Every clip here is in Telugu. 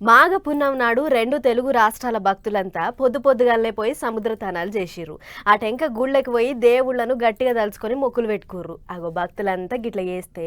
మాఘ పున్నం నాడు రెండు తెలుగు రాష్ట్రాల భక్తులంతా పొద్దుగాలనే పోయి సముద్ర తానాలు చేసిర్రు. ఆ టెంక గుళ్ళకి పోయి దేవుళ్లను గట్టిగా తలుచుకొని మొక్కులు పెట్టుకుర్రు. అగో భక్తులంతా గిట్ల చేస్తే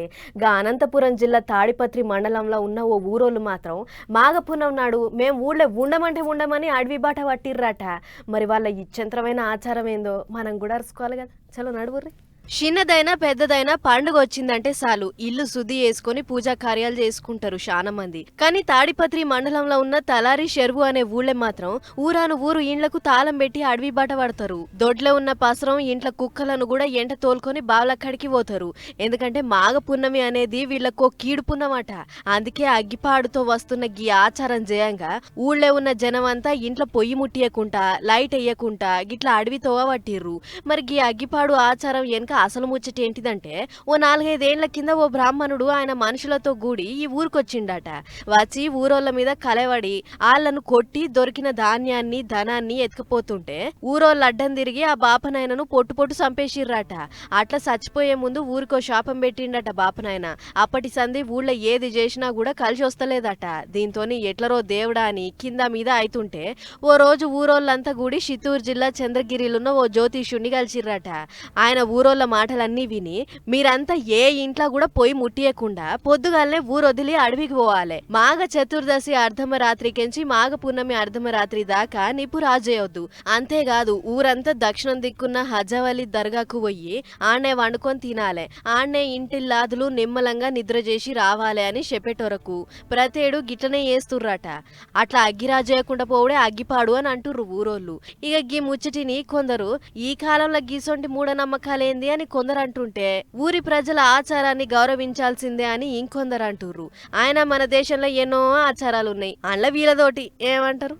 అనంతపురం జిల్లా తాడిపత్రి మండలంలో ఉన్న ఓ ఊరోళ్ళు మాత్రం మాఘ పున్నం నాడు మేము ఊళ్ళో ఉండమంటే ఉండమని అడవి బాట పట్టిర్రట. మరి వాళ్ళ ఇచ్చంత్రమైన ఆచారం ఏందో మనం కూడా అరుచుకోవాలి కదా. చలో నడువుర్రి. చిన్నదైనా పెద్దదైనా పండుగ వచ్చిందంటే చాలు ఇల్లు శుద్ధి చేసుకుని పూజా కార్యాలు చేసుకుంటారు చాలా మంది. కానీ తాడిపత్రి మండలంలో ఉన్న తలారి చెరువు అనే ఊళ్ళే మాత్రం ఊరాను ఊరు ఇండ్లకు తాళం పెట్టి అడవి బాట పడతారు. దొడ్లో ఉన్న పసరం ఇంట్ల కుక్కలను కూడా ఎంట తోలుకొని బావులక్కడికి పోతారు. ఎందుకంటే మాఘ పున్నమి అనేది వీళ్ళకో కీడు పున్నమాట. అందుకే అగ్గిపాడుతో వస్తున్న గీ ఆచారం చేయంగా ఊళ్ళో ఉన్న జనం అంతా ఇంట్లో పొయ్యి ముట్టియకుండా లైట్ వేయకుండా గిట్లా అడవి తోవ పట్టిర్రు. మరి గీ అగ్గిపాడు ఆచారం వెనక అసలు ముచ్చట ఏంటిదంటే ఓ 4-5 ఏళ్ల కింద ఓ బ్రాహ్మణుడు ఆయన మనుషులతో కూడి ఈ ఊరికొచ్చిండట. వచ్చి ఊరోళ్ళ మీద కలవడి ఆళ్లను కొట్టి దొరికిన ధాన్యాన్ని ధనాన్ని ఎత్తుకుపోతుంటే ఊరోళ్ళు అడ్డం తిరిగి ఆ బాపనాయనను పొట్టు చంపేసిర్రట. అట్లా చచ్చిపోయే ముందు ఊరికో శాపం పెట్టిండట బాపనాయన. అప్పటి సంధి ఊళ్ళో ఏది చేసినా కూడా కలిసి వస్తలేదట. దీంతోని ఎట్లరో దేవుడా అని కింద మీద అయితుంటే ఓ రోజు ఊరోళ్ళంతా కూడి చిత్తూరు జిల్లా చంద్రగిరిలున్న ఓ జ్యోతిష్యుణ్ణి కలిసిర్రట. ఆయన ఊరోళ్ళ మాటలన్నీ విని మీరంతా ఏ ఇంట్లో కూడా పొయ్యి ముట్టియకుండా పొద్దుగాలనే ఊరొదిలి అడవికి పోవాలి. మాఘ చతుర్దశి అర్ధమరాత్రికెంచి మాఘ పున్నమి అర్ధమరాత్రి దాకా నిప్పు రాజేయొద్దు. అంతేకాదు ఊరంతా దక్షిణం దిక్కున్న హజవలి దర్గాకు పోయి ఆడనే వండుకొని తినాలే. ఆడనే ఇంటిల్లాదులు నిమ్మలంగా నిద్ర చేసి రావాలి అని చెప్పేటోరకు ప్రతేడు గిట్లనే చేస్తుర్రట. అట్లా అగ్గి రాజేయకుండా పోవడే అగ్గిపాడు అని అంటుర్రు ఊరోళ్ళు. ఇక గీ ముచ్చటిని కొందరు ఈ కాలంలో గీసొంటి మూఢనమ్మకాలేంది అని కొందరు అంటుంటే ఊరి ప్రజల ఆచారాన్ని గౌరవించాల్సిందే అని ఇంకొందరు అంటుర్రు. ఆయన మన దేశంలో ఎన్నో ఆచారాలు ఉన్నాయి. అందులో వీళ్ళతోటి ఏమంటారు?